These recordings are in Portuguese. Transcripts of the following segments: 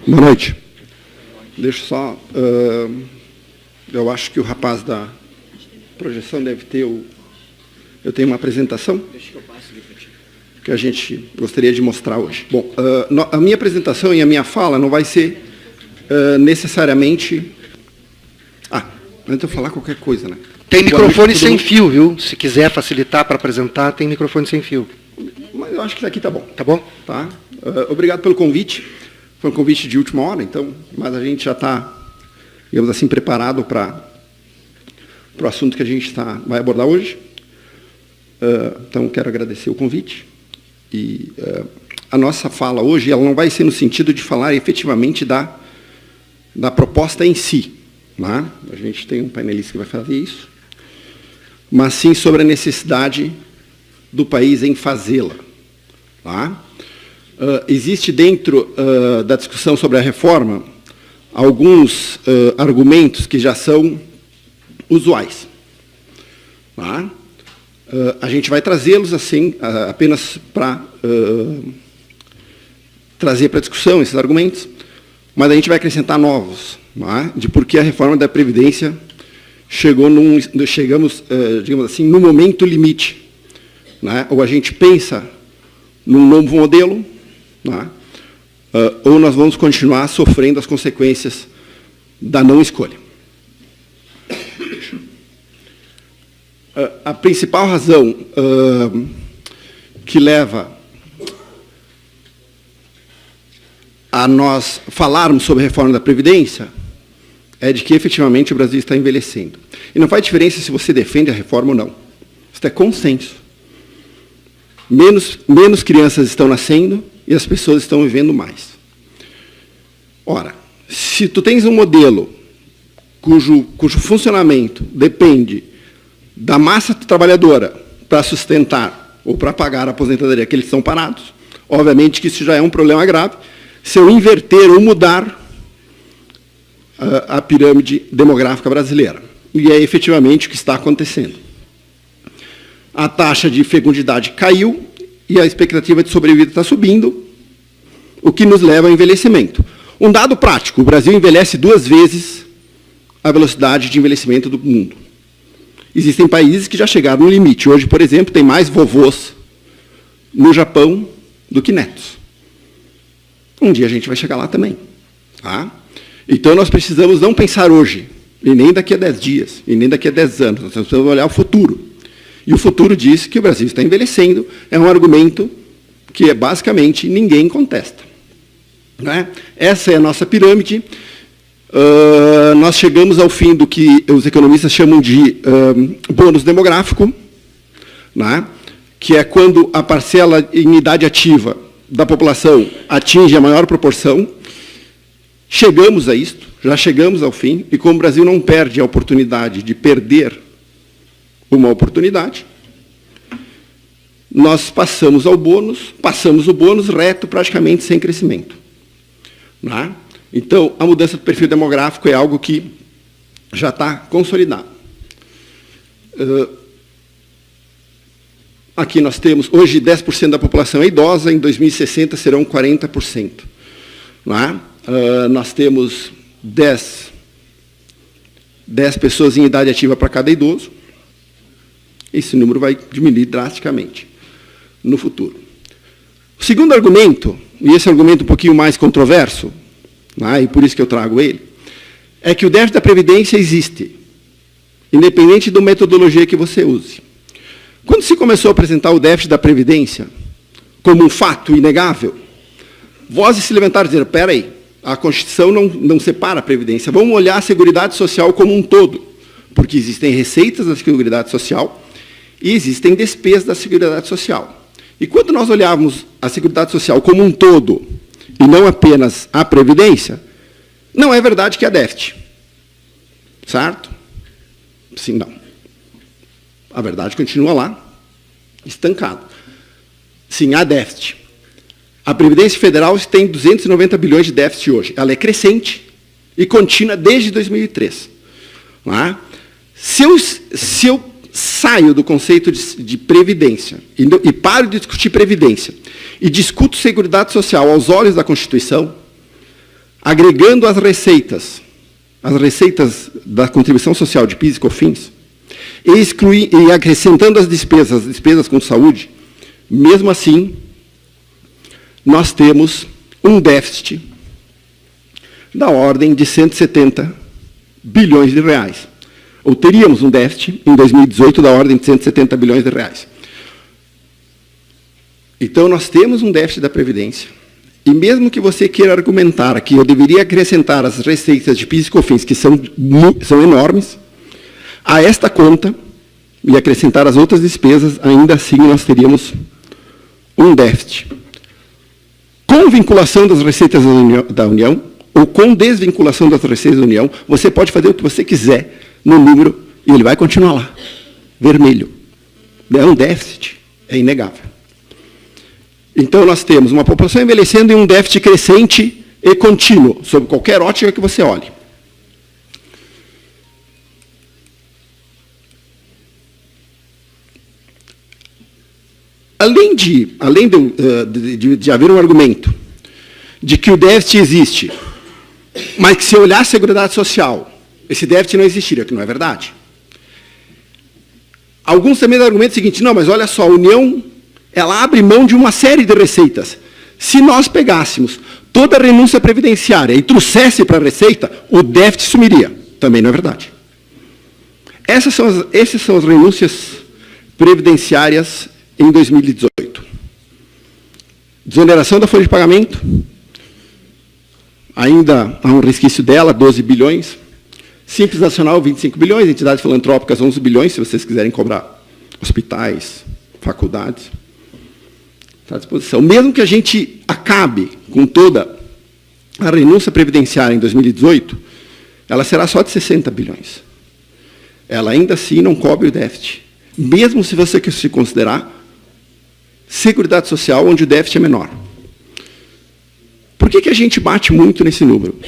Boa noite. Deixa só... eu acho que o rapaz da projeção deve ter o... Eu tenho uma apresentação que a gente gostaria de mostrar hoje. Bom, a minha apresentação e a minha fala não vai ser necessariamente... antes de eu falar qualquer coisa, né? Tem microfone sem fio, viu? Se quiser facilitar para apresentar, tem microfone sem fio. Mas eu acho que daqui tá bom. Tá bom? Tá. Obrigado pelo convite. Foi um convite de última hora, então, mas a gente já está, digamos assim, preparado para o assunto que a gente vai abordar hoje. Então, quero agradecer o convite. E a nossa fala hoje, ela não vai ser no sentido de falar efetivamente da proposta em si. Né? A gente tem um painelista que vai fazer isso. Mas sim sobre a necessidade do país em fazê-la. Tá? Existe dentro da discussão sobre a reforma alguns argumentos que já são usuais. Tá? A gente vai trazê-los assim, apenas para trazer para a discussão esses argumentos, mas a gente vai acrescentar novos, tá? De por que a reforma da Previdência chegamos, digamos assim, no momento limite. Né? Ou a gente pensa num novo modelo, né? Ou nós vamos continuar sofrendo as consequências da não escolha. A principal razão que leva a nós falarmos sobre a reforma da Previdência é de que, efetivamente, o Brasil está envelhecendo. E não faz diferença se você defende a reforma ou não. Isso é consenso. Menos crianças estão nascendo e as pessoas estão vivendo mais. Ora, se tu tens um modelo cujo funcionamento depende da massa trabalhadora para sustentar ou para pagar a aposentadoria que eles estão parados, obviamente que isso já é um problema grave. Se eu inverter ou mudar a pirâmide demográfica brasileira. E é efetivamente o que está acontecendo. A taxa de fecundidade caiu e a expectativa de sobrevida está subindo, o que nos leva ao envelhecimento. Um dado prático, o Brasil envelhece 2 vezes a velocidade de envelhecimento do mundo. Existem países que já chegaram no limite. Hoje, por exemplo, tem mais vovôs no Japão do que netos. Um dia a gente vai chegar lá também. Tá? Então, nós precisamos não pensar hoje, e nem daqui a 10 dias, e nem daqui a 10 anos. Nós precisamos olhar o futuro. E o futuro diz que o Brasil está envelhecendo, é um argumento que, basicamente, ninguém contesta. Né? Essa é a nossa pirâmide. Nós chegamos ao fim do que os economistas chamam de bônus demográfico, né? Que é quando a parcela em idade ativa da população atinge a maior proporção. Chegamos a isto, já chegamos ao fim, e como o Brasil não perde a oportunidade de perder uma oportunidade, nós passamos o bônus reto, praticamente sem crescimento. Né? Então, a mudança do perfil demográfico é algo que já está consolidado. Aqui nós temos, hoje, 10% da população é idosa, em 2060 serão 40%. Né? Nós temos 10 pessoas em idade ativa para cada idoso. Esse número vai diminuir drasticamente no futuro. O segundo argumento, e esse argumento um pouquinho mais controverso, né, e por isso que eu trago ele, é que o déficit da Previdência existe, independente da metodologia que você use. Quando se começou a apresentar o déficit da Previdência como um fato inegável, vozes se levantaram e disseram, espera aí, a Constituição não separa a Previdência, vamos olhar a Seguridade Social como um todo, porque existem receitas da Seguridade Social e existem despesas da Seguridade Social. E quando nós olhávamos a Seguridade Social como um todo, e não apenas a Previdência, não é verdade que há déficit. Certo? Sim, não. A verdade continua lá, estancado. Sim, há déficit. A Previdência Federal tem 290 bilhões de déficit hoje. Ela é crescente e contínua desde 2003. Não é? Se eu saio do conceito de previdência e paro de discutir previdência e discuto Seguridade Social aos olhos da Constituição, agregando as receitas da contribuição social de PIS e COFINS, e acrescentando as despesas com saúde, mesmo assim, nós temos um déficit da ordem de 170 bilhões de reais. Ou teríamos um déficit, em 2018, da ordem de 170 bilhões de reais. Então, nós temos um déficit da Previdência, e mesmo que você queira argumentar que eu deveria acrescentar as receitas de PIS e COFINS, que são enormes, a esta conta, e acrescentar as outras despesas, ainda assim nós teríamos um déficit. Com vinculação das receitas da União, ou com desvinculação das receitas da União, você pode fazer o que você quiser no número, e ele vai continuar lá, vermelho. É um déficit, é inegável. Então, nós temos uma população envelhecendo e um déficit crescente e contínuo, sob qualquer ótica que você olhe. Além de haver um argumento de que o déficit existe, mas que se olhar a Seguridade Social, esse déficit não existiria, que não é verdade. Alguns também dão o argumento seguinte, não, mas olha só, a União, ela abre mão de uma série de receitas. Se nós pegássemos toda a renúncia previdenciária e trouxesse para a Receita, o déficit sumiria. Também não é verdade. Essas são as renúncias previdenciárias em 2018. Desoneração da folha de pagamento, ainda há um resquício dela, 12 bilhões. Simples Nacional, 25 bilhões. Entidades filantrópicas, 11 bilhões, se vocês quiserem cobrar hospitais, faculdades. Está à disposição. Mesmo que a gente acabe com toda a renúncia previdenciária em 2018, ela será só de 60 bilhões. Ela ainda assim não cobre o déficit. Mesmo se você se considerar Seguridade Social, onde o déficit é menor. Por que a gente bate muito nesse número?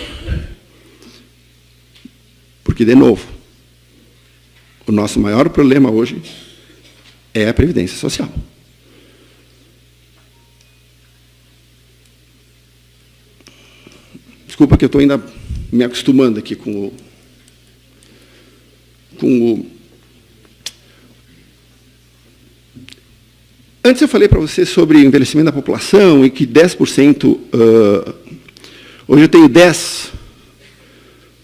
Porque, de novo, o nosso maior problema hoje é a Previdência Social. Desculpa que eu estou ainda me acostumando aqui com o... Antes eu falei para você sobre o envelhecimento da população e que 10%... hoje eu tenho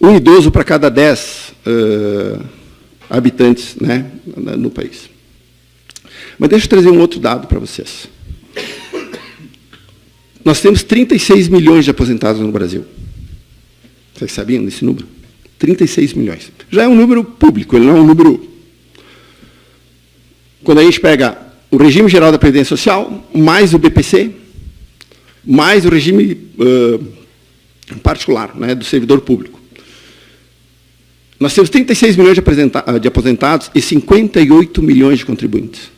um idoso para cada 10 habitantes, né, no país. Mas deixa eu trazer um outro dado para vocês. Nós temos 36 milhões de aposentados no Brasil. Vocês sabiam desse número? 36 milhões. Já é um número público, ele não é um número... Quando a gente pega o regime geral da Previdência Social, mais o BPC, mais o regime particular, né, do servidor público. Nós temos 36 milhões de aposentados e 58 milhões de contribuintes.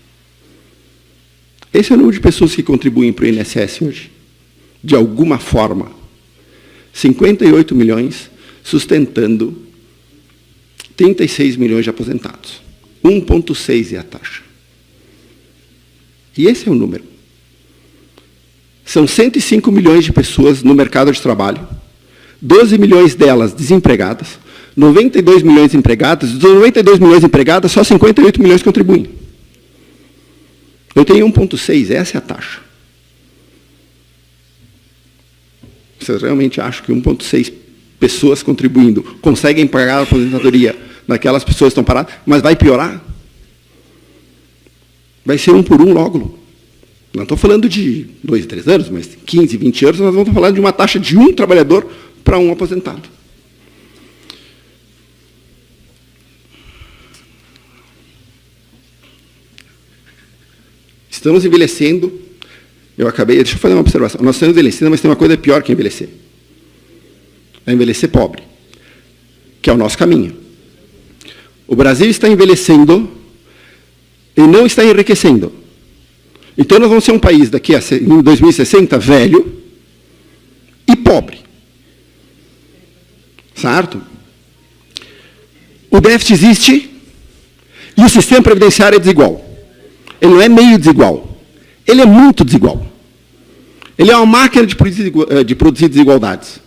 Esse é o número de pessoas que contribuem para o INSS hoje. De alguma forma. 58 milhões sustentando 36 milhões de aposentados. 1,6 é a taxa. E esse é o número. São 105 milhões de pessoas no mercado de trabalho, 12 milhões delas desempregadas, 92 milhões empregadas, dos 92 milhões empregadas, só 58 milhões contribuem. Eu tenho 1,6, essa é a taxa. Vocês realmente acham que 1,6 pessoas contribuindo conseguem pagar a aposentadoria daquelas pessoas que estão paradas, mas vai piorar? Vai ser 1 por 1 logo. Não estou falando de 2, 3 anos, mas 15, 20 anos, nós vamos falar de uma taxa de 1 trabalhador para 1 aposentado. Estamos envelhecendo. Deixa eu fazer uma observação. Nós estamos envelhecendo, mas tem uma coisa pior que envelhecer. É envelhecer pobre, que é o nosso caminho. O Brasil está envelhecendo e não está enriquecendo. Então, nós vamos ser um país, daqui em 2060, velho e pobre. Certo? O déficit existe e o sistema previdenciário é desigual. Ele não é meio desigual. Ele é muito desigual. Ele é uma máquina de produzir desigualdades.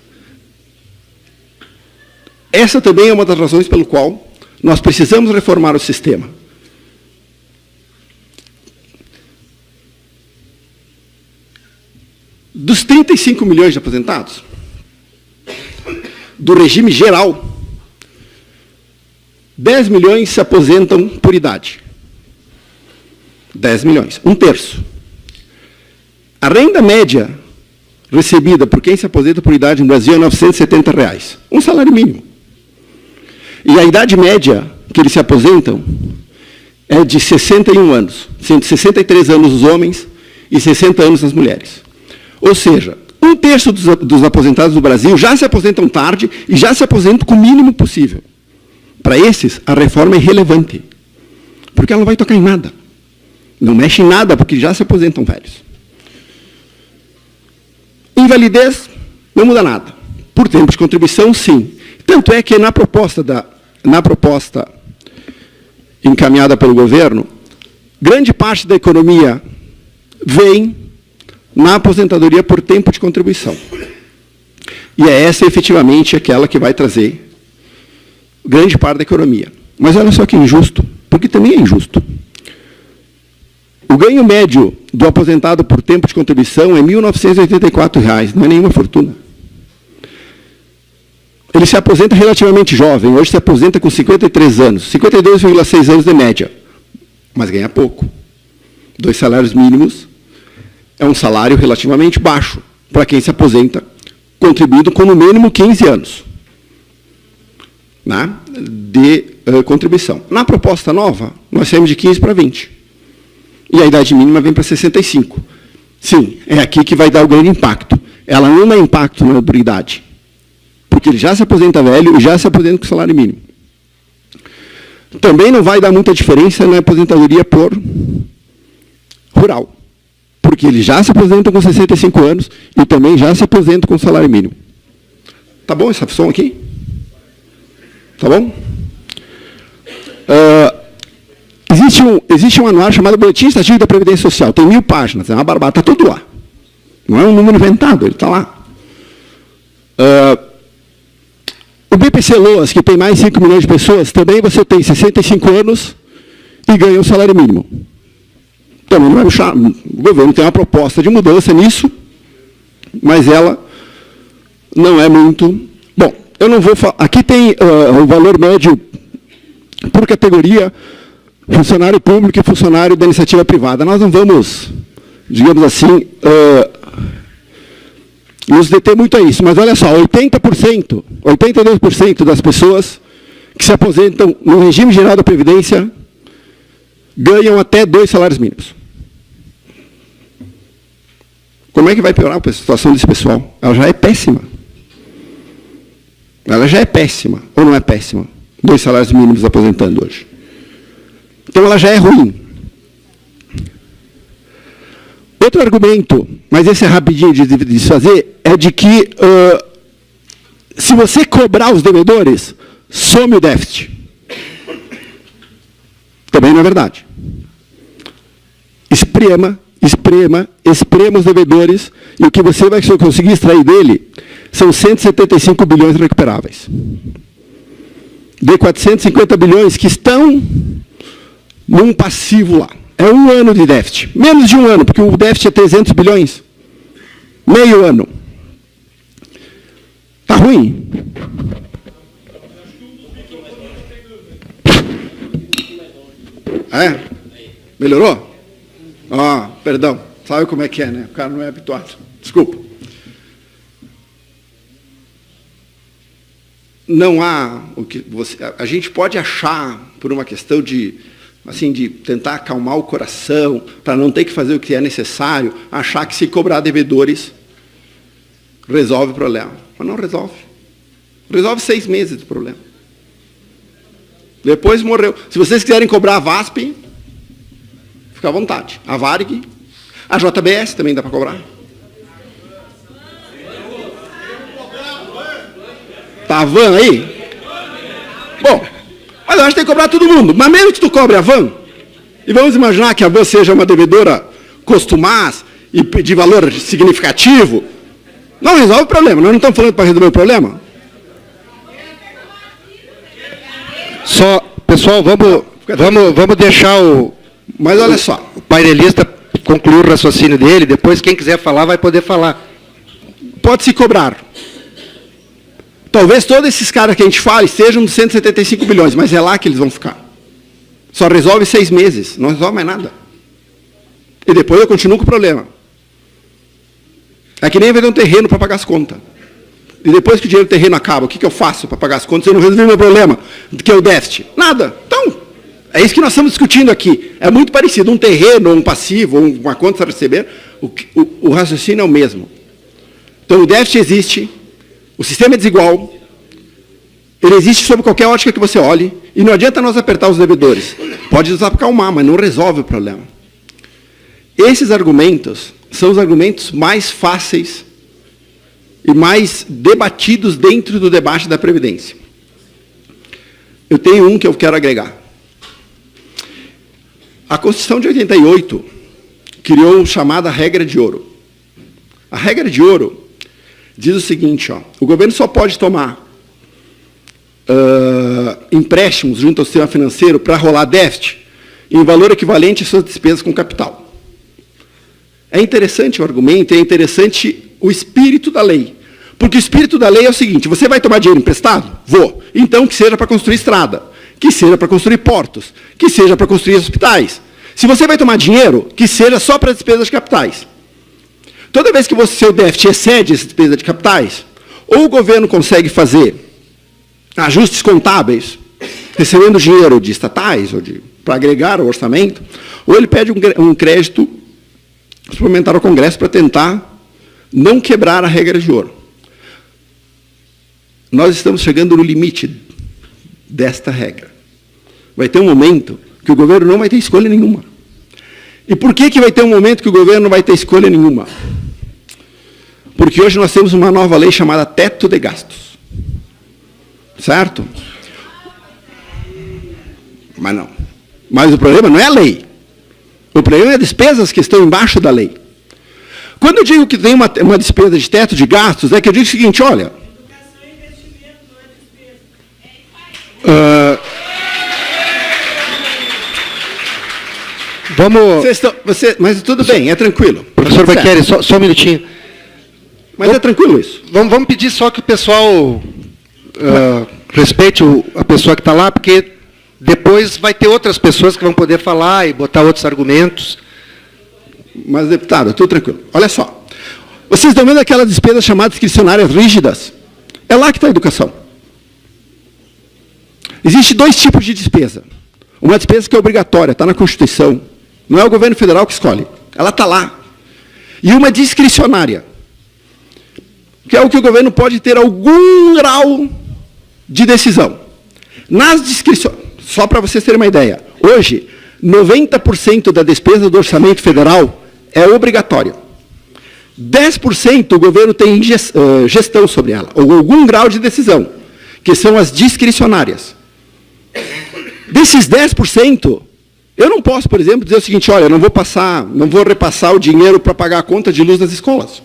essa também é uma das razões pelo qual nós precisamos reformar o sistema. Dos 35 milhões de aposentados, do regime geral, 10 milhões se aposentam por idade. 10 milhões, um terço. A renda média recebida por quem se aposenta por idade no Brasil é R$ 970, um salário mínimo. E a idade média que eles se aposentam é de 61 anos, sendo 63 anos os homens e 60 anos as mulheres. Ou seja, um terço dos aposentados do Brasil já se aposentam tarde e já se aposentam com o mínimo possível. Para esses, a reforma é irrelevante, porque ela não vai tocar em nada. Não mexe em nada, porque já se aposentam velhos. Invalidez, não muda nada. Por tempo de contribuição, sim. Tanto é que na proposta encaminhada pelo governo, grande parte da economia vem na aposentadoria por tempo de contribuição. E é essa, efetivamente, aquela que vai trazer grande parte da economia. Mas olha só que injusto, porque também é injusto. O ganho médio do aposentado por tempo de contribuição é R$ 1.984, não é nenhuma fortuna. Ele se aposenta relativamente jovem, hoje se aposenta com 53 anos, 52,6 anos de média, mas ganha pouco. 2 salários mínimos é um salário relativamente baixo para quem se aposenta, contribuído com no mínimo 15 anos, né, de contribuição. Na proposta nova, nós saímos de 15 para 20. E a idade mínima vem para 65. Sim, é aqui que vai dar o grande impacto. Ela não dá impacto na idade, porque ele já se aposenta velho e já se aposenta com salário mínimo. Também não vai dar muita diferença na aposentadoria por rural, porque ele já se aposenta com 65 anos e também já se aposenta com salário mínimo. Tá bom essa som aqui? Tá bom? Existe um anuário chamado Boletim Estatístico da Previdência Social. Tem 1000 páginas, é uma barbada, está tudo lá. Não é um número inventado, ele está lá. O BPC-Loas, que tem mais de 5 milhões de pessoas, também você tem 65 anos e ganha um salário mínimo. Também não vai puxar. O governo tem uma proposta de mudança nisso, mas ela não é muito... Bom, eu não vou falar... Aqui tem o valor médio por categoria, funcionário público e funcionário da iniciativa privada. Nós não vamos, digamos assim, nos deter muito a isso, mas olha só, 80%, 82% das pessoas que se aposentam no regime geral da Previdência ganham até 2 salários mínimos. Como é que vai piorar a situação desse pessoal? Ela já é péssima. Ela já é péssima, ou não é péssima? 2 salários mínimos aposentando hoje. Então, ela já é ruim. Outro argumento, mas esse é rapidinho de se fazer, é de que se você cobrar os devedores, some o déficit. Também não é verdade. Esprema os devedores, e o que você vai conseguir extrair dele são 175 bilhões recuperáveis. De 450 bilhões que estão num passivo lá. É 1 ano de déficit. Menos de 1 ano, porque o déficit é 300 bilhões. Meio ano. Está ruim? É? Melhorou? Ah, perdão. Sabe como é que é, né? O cara não é habituado. Desculpa. Não há o que você... A gente pode achar, por uma questão de tentar acalmar o coração, para não ter que fazer o que é necessário, achar que se cobrar devedores resolve o problema. Mas não resolve. Resolve 6 meses do problema. Depois morreu. Se vocês quiserem cobrar a VASP, fica à vontade. A Varig, a JBS também dá para cobrar. Tá a Van aí? Bom, mas eu acho que tem que cobrar todo mundo. Mas mesmo que tu cobre a Van, e vamos imaginar que a Van seja uma devedora costumaz e de valor significativo, não resolve o problema. Nós não estamos falando para resolver o problema. Só, pessoal, vamos deixar Mas olha só. O painelista concluir o raciocínio dele, depois quem quiser falar vai poder falar. Pode se cobrar. Talvez todos esses caras que a gente fala estejam nos 175 bilhões, mas é lá que eles vão ficar. Só resolve 6 meses, não resolve mais nada. E depois eu continuo com o problema. É que nem vender um terreno para pagar as contas. E depois que o dinheiro do terreno acaba, o que eu faço para pagar as contas? Eu não resolvi meu problema, que é o déficit. Nada. Então, é isso que nós estamos discutindo aqui. É muito parecido. Um terreno, um passivo, uma conta a receber, o raciocínio é o mesmo. Então, o déficit existe, o sistema é desigual, ele existe sob qualquer ótica que você olhe, e não adianta nós apertar os devedores. Pode nos acalmar, mas não resolve o problema. Esses argumentos são os argumentos mais fáceis e mais debatidos dentro do debate da Previdência. Eu tenho um que eu quero agregar. A Constituição de 88 criou a chamada regra de ouro. A regra de ouro diz o seguinte, o governo só pode tomar empréstimos junto ao sistema financeiro para rolar déficit em valor equivalente às suas despesas com capital. É interessante o argumento, é interessante o espírito da lei. Porque o espírito da lei é o seguinte, você vai tomar dinheiro emprestado? Vou. Então, que seja para construir estrada, que seja para construir portos, que seja para construir hospitais. Se você vai tomar dinheiro, que seja só para despesas de capitais. Toda vez que o seu déficit excede essa despesa de capitais, ou o governo consegue fazer ajustes contábeis, recebendo dinheiro de estatais, ou para agregar o orçamento, ou ele pede um crédito suplementar ao Congresso para tentar não quebrar a regra de ouro. Nós estamos chegando no limite desta regra. Vai ter um momento que o governo não vai ter escolha nenhuma. E por que vai ter um momento que o governo não vai ter escolha nenhuma? Porque hoje nós temos uma nova lei chamada teto de gastos. Certo? Mas não. Mas o problema não é a lei. O problema é as despesas que estão embaixo da lei. Quando eu digo que tem uma despesa de teto de gastos, é que eu digo o seguinte, olha... Vamos... mas tudo bem, é tranquilo. Professor Bacchieri, só um minutinho. Mas é tranquilo isso. Vamos pedir só que o pessoal respeite a pessoa que está lá, porque depois vai ter outras pessoas que vão poder falar e botar outros argumentos. Mas, deputado, tudo tranquilo. Olha só. Vocês estão vendo aquelas despesas chamadas discricionárias rígidas? É lá que está a educação. Existem 2 tipos de despesa. Uma despesa que é obrigatória, está na Constituição. Não é o governo federal que escolhe. Ela está lá. E uma discricionária, que é o que o governo pode ter algum grau de decisão. Nas discricionárias, só para vocês terem uma ideia, hoje, 90% da despesa do orçamento federal é obrigatória. 10% o governo tem gestão sobre ela, ou algum grau de decisão, que são as discricionárias. Desses 10%, eu não posso, por exemplo, dizer o seguinte, olha, não vou repassar o dinheiro para pagar a conta de luz das escolas.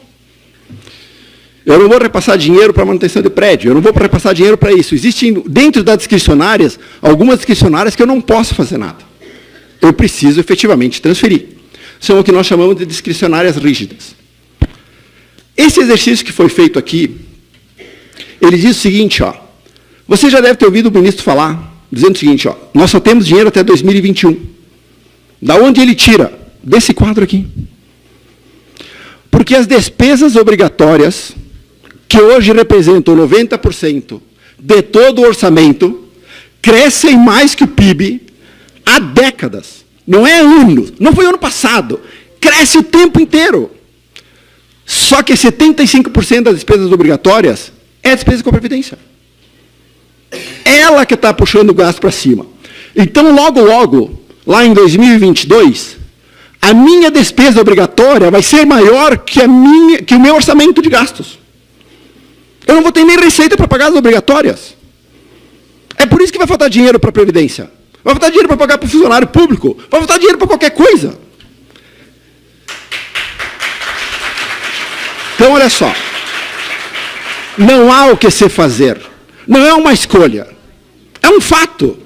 Eu não vou repassar dinheiro para manutenção de prédio, eu não vou repassar dinheiro para isso. Existem, dentro das discricionárias, algumas discricionárias que eu não posso fazer nada. Eu preciso efetivamente transferir. São o que nós chamamos de discricionárias rígidas. Esse exercício que foi feito aqui, ele diz o seguinte, você já deve ter ouvido o ministro falar, dizendo o seguinte, nós só temos dinheiro até 2021. Da onde ele tira? Desse quadro aqui. Porque as despesas obrigatórias, que hoje representam 90% de todo o orçamento, crescem mais que o PIB há décadas. Não é anos, não foi ano passado. Cresce o tempo inteiro. Só que 75% das despesas obrigatórias é despesa com a Previdência. Ela que está puxando o gasto para cima. Então, logo, logo, lá em 2022, a minha despesa obrigatória vai ser maior que o meu orçamento de gastos. Eu não vou ter nem receita para pagar as obrigatórias. É por isso que vai faltar dinheiro para a Previdência. Vai faltar dinheiro para pagar para o funcionário público. Vai faltar dinheiro para qualquer coisa. Então, olha só. Não há o que se fazer. Não é uma escolha. É um fato.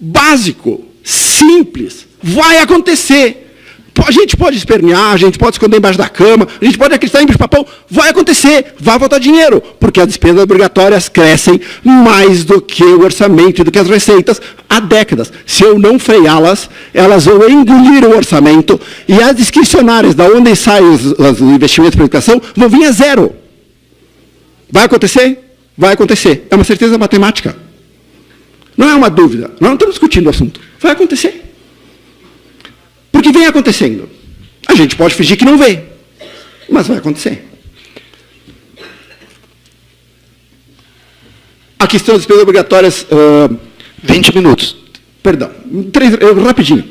básico, simples, vai acontecer. A gente pode espernear, a gente pode esconder embaixo da cama, a gente pode acreditar em bicho-papão, vai acontecer, vai faltar dinheiro, porque as despesas obrigatórias crescem mais do que o orçamento e do que as receitas há décadas. Se eu não freá-las, elas vão engolir o orçamento e as discricionárias, da onde saem os investimentos para a educação, vão vir a zero. Vai acontecer? Vai acontecer. É uma certeza matemática. Não é uma dúvida. Nós não estamos discutindo o assunto. Vai acontecer. Porque vem acontecendo. A gente pode fingir que não vê, mas vai acontecer. A questão das despesas obrigatórias... 20 minutos. Perdão, rapidinho.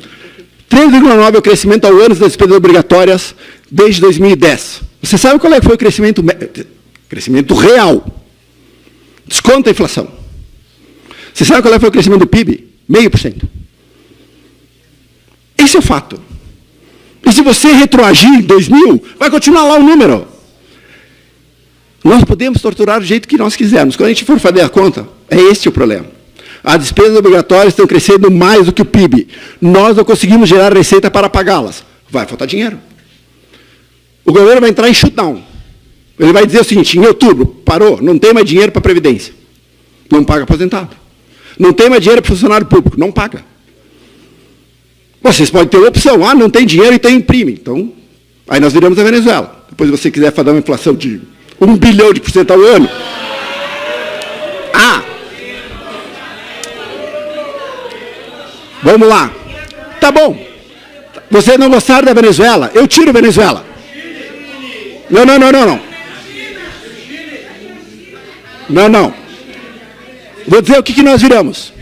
3,9 é o crescimento ao ano das despesas obrigatórias desde 2010. Você sabe qual é que foi o crescimento real? Desconta a inflação. Você sabe qual é que foi o crescimento do PIB? 0,5%. Esse é o fato. E se você retroagir em 2000, vai continuar lá o número. Nós podemos torturar do jeito que nós quisermos. Quando a gente for fazer a conta, é este o problema. As despesas obrigatórias estão crescendo mais do que o PIB. Nós não conseguimos gerar receita para pagá-las. Vai faltar dinheiro. O governo vai entrar em shutdown. Ele vai dizer o seguinte, em outubro, parou, não tem mais dinheiro para a Previdência. Não paga aposentado. Não tem mais dinheiro para funcionário público. Não paga. Vocês podem ter uma opção, não tem dinheiro, então imprime. Então, aí nós viramos a Venezuela. Depois, se você quiser fazer uma inflação de 1 bilhão de % ao ano. Vamos lá. Tá bom. Vocês não gostaram da Venezuela? Eu tiro a Venezuela. Não. Não. Vou dizer o que nós viramos.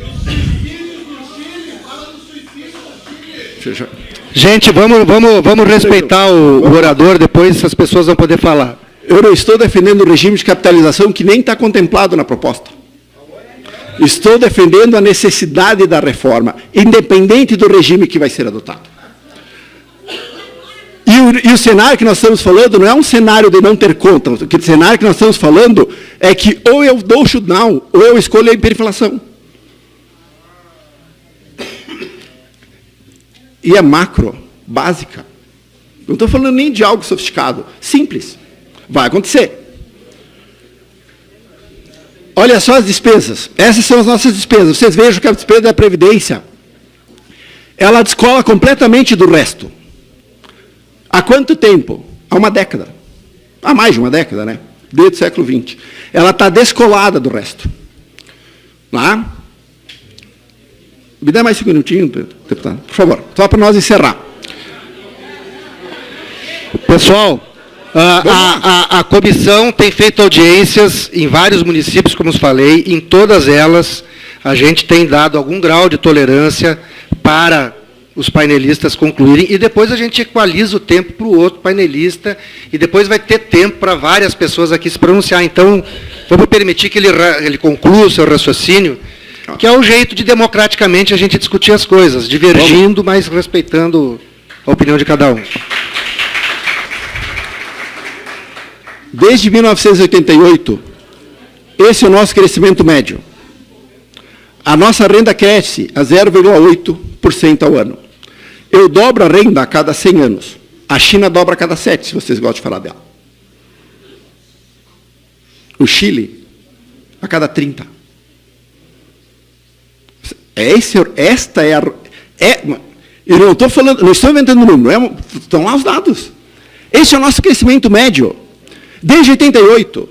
Gente, vamos respeitar o orador, depois as pessoas vão poder falar. Eu não estou defendendo o regime de capitalização que nem está contemplado na proposta. Estou defendendo a necessidade da reforma, independente do regime que vai ser adotado. E o cenário que nós estamos falando não é um cenário de não ter conta. O cenário que nós estamos falando é que ou eu dou shutdown, ou eu escolho a hiperinflação. E é macro, básica. Não estou falando nem de algo sofisticado. Simples. Vai acontecer. Olha só as despesas. Essas são as nossas despesas. Vocês vejam que a despesa da Previdência, ela descola completamente do resto. Há quanto tempo? Há uma década. Há mais de uma década, né? Desde o século XX. Ela está descolada do resto. Lá. Me dá mais 5 minutinhos, deputado, por favor, só para nós encerrar. Pessoal, a comissão tem feito audiências em vários municípios, como eu falei, em todas elas a gente tem dado algum grau de tolerância para os painelistas concluírem, e depois a gente equaliza o tempo para o outro painelista, e depois vai ter tempo para várias pessoas aqui se pronunciar. Então, vamos permitir que ele conclua o seu raciocínio, que é o jeito de, democraticamente, a gente discutir as coisas, divergindo, mas respeitando a opinião de cada um. Desde 1988, esse é o nosso crescimento médio. A nossa renda cresce a 0,8% ao ano. Eu dobro a renda a cada 100 anos. A China dobra a cada 7, se vocês gostam de falar dela. O Chile, a cada 30. Eu não estou falando, não estou inventando número, estão lá os dados. Esse é o nosso crescimento médio, desde 88.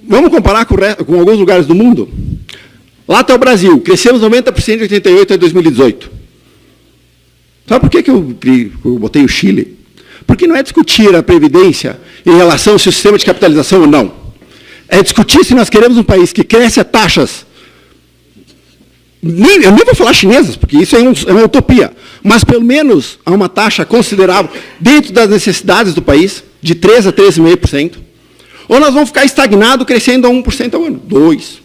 Vamos comparar com alguns lugares do mundo? Lá está o Brasil, crescemos 90% de 88 a 2018. Sabe por que eu botei o Chile? Porque não é discutir a Previdência em relação se o sistema de capitalização ou não. É discutir se nós queremos um país que cresce a taxas. Eu nem vou falar chinesas, porque isso é uma utopia, mas pelo menos há uma taxa considerável dentro das necessidades do país, de 3% a 3,5%, ou nós vamos ficar estagnados crescendo a 1% ao ano, 2%.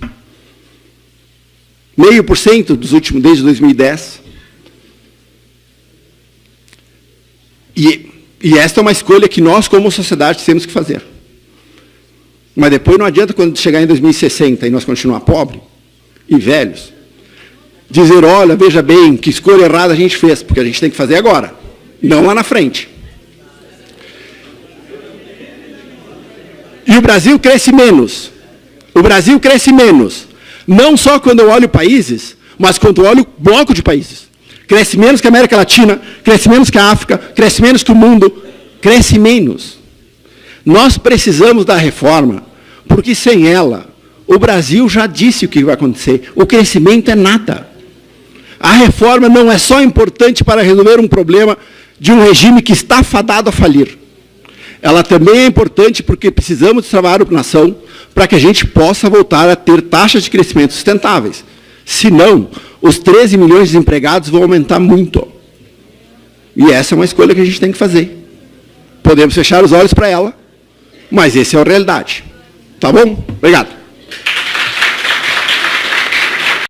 0,5% desde 2010. E esta é uma escolha que nós, como sociedade, temos que fazer. Mas depois não adianta, quando chegar em 2060 e nós continuar pobres e velhos, dizer, olha, veja bem, que escolha errada a gente fez, porque a gente tem que fazer agora, não lá na frente. E o Brasil cresce menos. O Brasil cresce menos. Não só quando eu olho países, mas quando eu olho o bloco de países. Cresce menos que a América Latina, cresce menos que a África, cresce menos que o mundo, cresce menos. Nós precisamos da reforma, porque sem ela, o Brasil já disse o que vai acontecer. O crescimento é nada. A reforma não é só importante para resolver um problema de um regime que está fadado a falir. Ela também é importante porque precisamos destravar a nação para que a gente possa voltar a ter taxas de crescimento sustentáveis. Senão, os 13 milhões de desempregados vão aumentar muito. E essa é uma escolha que a gente tem que fazer. Podemos fechar os olhos para ela, mas essa é a realidade. Tá bom? Obrigado.